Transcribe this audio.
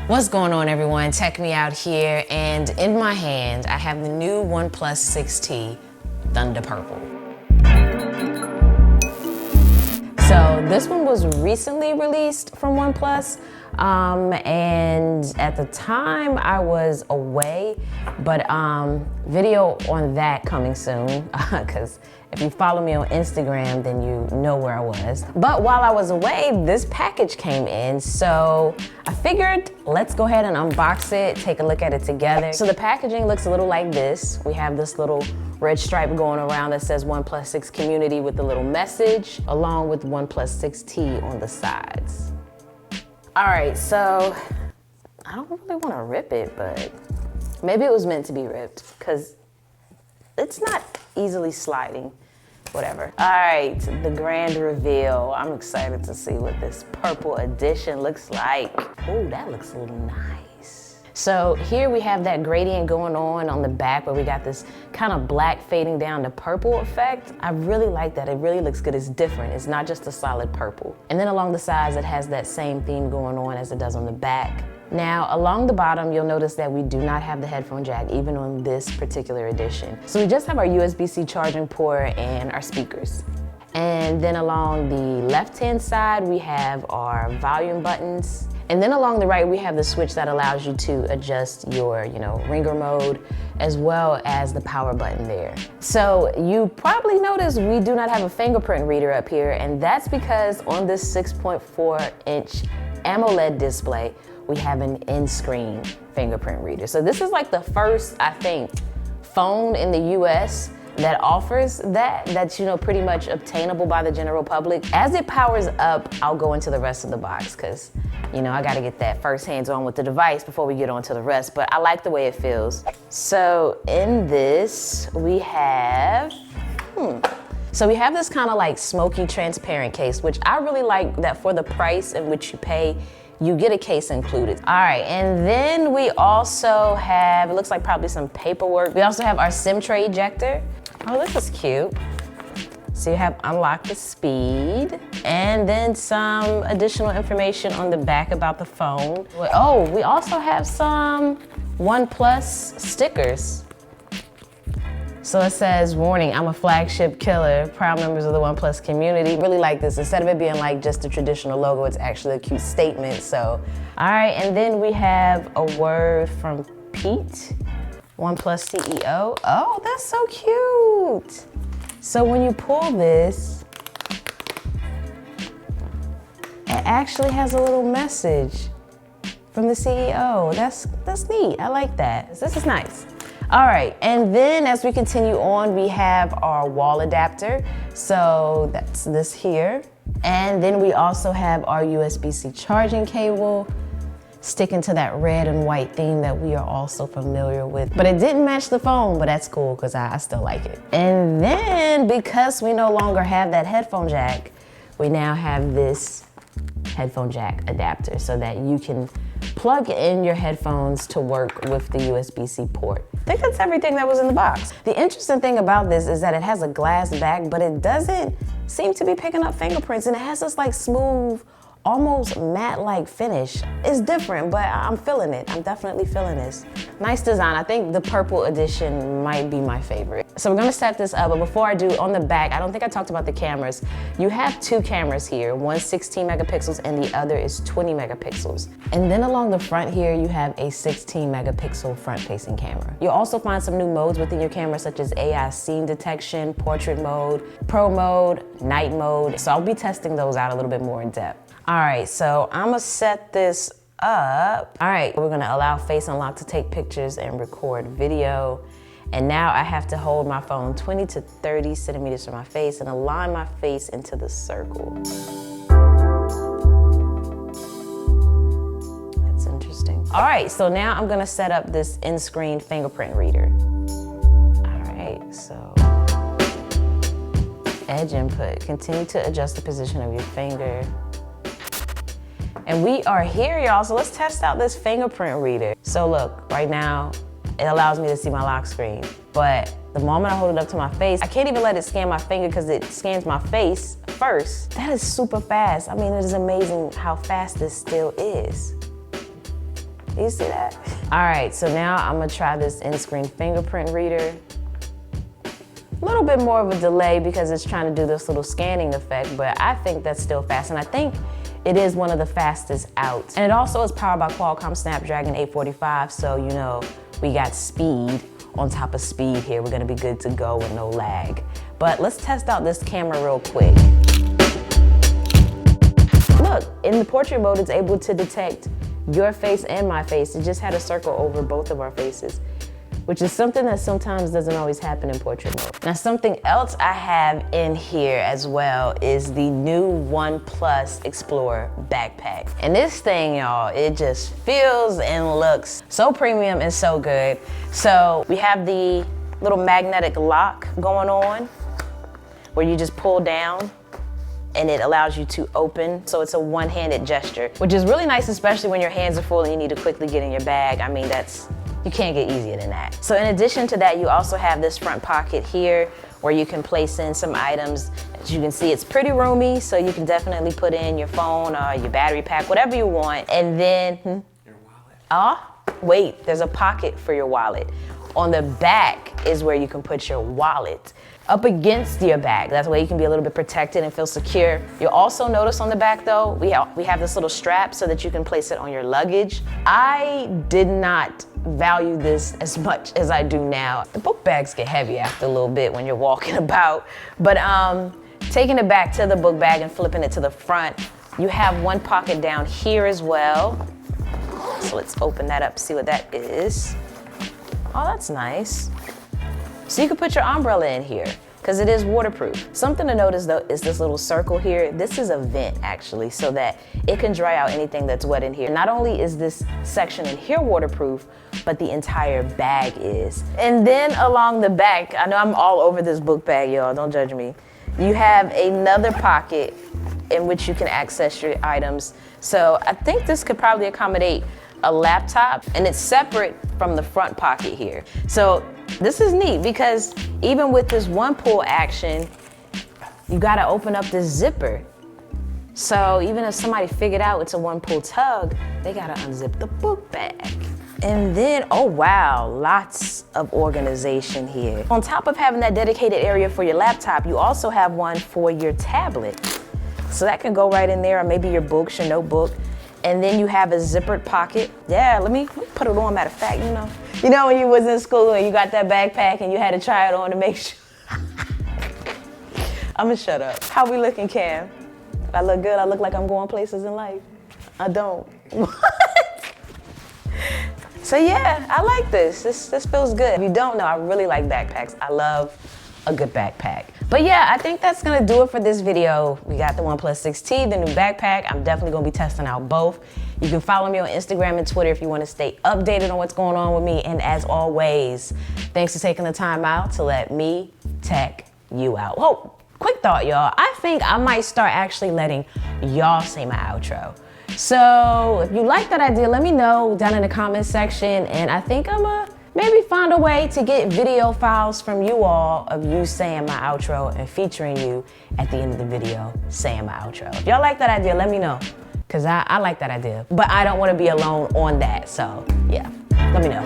What's going on, everyone? Check me out here, and in my hand I have the new OnePlus 6T Thunder Purple. So this one was recently released from OnePlus, and at the time I was away, but video on that coming soon, because if you follow me on Instagram, then you know where I was. But while I was away, this package came in, so I figured let's go ahead and unbox it, take a look at it together. So the packaging looks a little like this. We have this little red stripe going around that says OnePlus 6 Community with a little message, along with OnePlus 6T on the sides. All right, so I don't really want to rip it, but maybe it was meant to be ripped because it's not easily sliding. Whatever. All right, the grand reveal. I'm excited to see what this purple edition looks like. Oh, that looks a little nice. So here we have that gradient going on the back where we got this kind of black fading down to purple effect. I really like that. It really looks good. It's different. It's not just a solid purple. And then along the sides, it has that same theme going on as it does on the back. Now, along the bottom, you'll notice that we do not have the headphone jack, even on this particular edition. So we just have our USB-C charging port and our speakers. And then along the left-hand side, we have our volume buttons. And then along the right, we have the switch that allows you to adjust your, ringer mode, as well as the power button there. So you probably noticed we do not have a fingerprint reader up here, and that's because on this 6.4-inch AMOLED display, we have an in-screen fingerprint reader. So this is like the first, I think, phone in the US that offers that's pretty much obtainable by the general public. As it powers up, I'll go into the rest of the box because I gotta get that first hands-on with the device before we get on to the rest, but I like the way it feels. So in this, we have, So we have this kind of like smoky transparent case, which I really like that for the price in which you pay, you get a case included. All right, and then we also have, it looks like probably some paperwork. We also have our SIM tray ejector. Oh, this is cute. So you have unlock the speed, and then some additional information on the back about the phone. Oh, we also have some OnePlus stickers. So it says, warning, I'm a flagship killer, proud members of the OnePlus community. Really like this. Instead of it being like just a traditional logo, it's actually a cute statement. So, all right, and then we have a word from Pete, OnePlus CEO. Oh, that's so cute. So when you pull this, it actually has a little message from the CEO. That's neat, I like that. This is nice. All right, and then as we continue on, we have our wall adapter. So that's this here. And then we also have our USB-C charging cable, sticking to that red and white theme that we are also familiar with. But it didn't match the phone, but that's cool because I still like it. And then because we no longer have that headphone jack, we now have this headphone jack adapter so that you can plug in your headphones to work with the USB-C port. I think that's everything that was in the box. The interesting thing about this is that it has a glass back, but it doesn't seem to be picking up fingerprints, and it has this like smooth, almost matte-like finish. It's different, but I'm feeling it. I'm definitely feeling this. Nice design. I think the purple edition might be my favorite. So we're gonna set this up, but before I do, on the back, I don't think I talked about the cameras. You have two cameras here, one 16 megapixels and the other is 20 megapixels. And then along the front here, you have a 16 megapixel front-facing camera. You'll also find some new modes within your camera, such as AI scene detection, portrait mode, pro mode, night mode. So I'll be testing those out a little bit more in depth. All right, so I'm gonna set this up. All right, we're gonna allow Face Unlock to take pictures and record video. And now I have to hold my phone 20 to 30 centimeters from my face and align my face into the circle. That's interesting. All right, so now I'm gonna set up this in-screen fingerprint reader. All right, so edge input. Continue to adjust the position of your finger. And we are here, y'all, so let's test out this fingerprint reader. So look, right now, it allows me to see my lock screen. But the moment I hold it up to my face, I can't even let it scan my finger because it scans my face first. That is super fast. I mean, it is amazing how fast this still is. You see that? All right, so now I'm gonna try this in-screen fingerprint reader. A little bit more of a delay because it's trying to do this little scanning effect, but I think that's still fast, and I think it is one of the fastest out. And it also is powered by Qualcomm Snapdragon 845, so you know, we got speed on top of speed here. We're gonna be good to go with no lag. But let's test out this camera real quick. Look, in the portrait mode, it's able to detect your face and my face. It just had a circle over both of our faces, which is something that sometimes doesn't always happen in portrait mode. Now, something else I have in here as well is the new OnePlus Explorer Backpack. And this thing, y'all, it just feels and looks so premium and so good. So we have the little magnetic lock going on where you just pull down and it allows you to open. So it's a one-handed gesture, which is really nice, especially when your hands are full and you need to quickly get in your bag. I mean, you can't get easier than that. So in addition to that, you also have this front pocket here where you can place in some items. As you can see, it's pretty roomy, so you can definitely put in your phone or your battery pack, whatever you want. And then, your wallet. Wait, there's a pocket for your wallet. On the back is where you can put your wallet. Up against your bag. That's where you can be a little bit protected and feel secure. You'll also notice on the back though, we have this little strap so that you can place it on your luggage. I did not value this as much as I do now. The book bags get heavy after a little bit when you're walking about, but taking it back to the book bag and flipping it to the front, you have one pocket down here as well. So let's open that up, see what that is. Oh, that's nice. So you can put your umbrella in here because it is waterproof. Something to notice though is this little circle here. This is a vent actually, so that it can dry out anything that's wet in here. Not only is this section in here waterproof, but the entire bag is. And then along the back, I know I'm all over this book bag, y'all, don't judge me. You have another pocket in which you can access your items. So I think this could probably accommodate a laptop, and it's separate from the front pocket here. So this is neat because even with this one pull action, you gotta open up this zipper. So even if somebody figured out it's a one pull tug, they gotta unzip the book bag. And then, oh wow, lots of organization here. On top of having that dedicated area for your laptop, you also have one for your tablet. So that can go right in there, or maybe your books, your notebook. And then you have a zippered pocket. Yeah, let me put it on, matter of fact, you know when you was in school and you got that backpack and you had to try it on to make sure. I'ma shut up. How we looking, Cam? I look good? I look like I'm going places in life? I don't. What? So yeah, I like this. This feels good. If you don't know, I really like backpacks. I love a good backpack. But yeah, I think that's gonna do it for this video. We got the OnePlus 6T, the new backpack. I'm definitely gonna be testing out both. You can follow me on Instagram and Twitter if you wanna stay updated on what's going on with me. And as always, thanks for taking the time out to let me tech you out. Oh, quick thought, y'all. I think I might start actually letting y'all say my outro. So if you like that idea, let me know down in the comment section. And I think I'm maybe find a way to get video files from you all of you saying my outro and featuring you at the end of the video saying my outro. If y'all like that idea, let me know, because I like that idea. But I don't want to be alone on that, so yeah, let me know.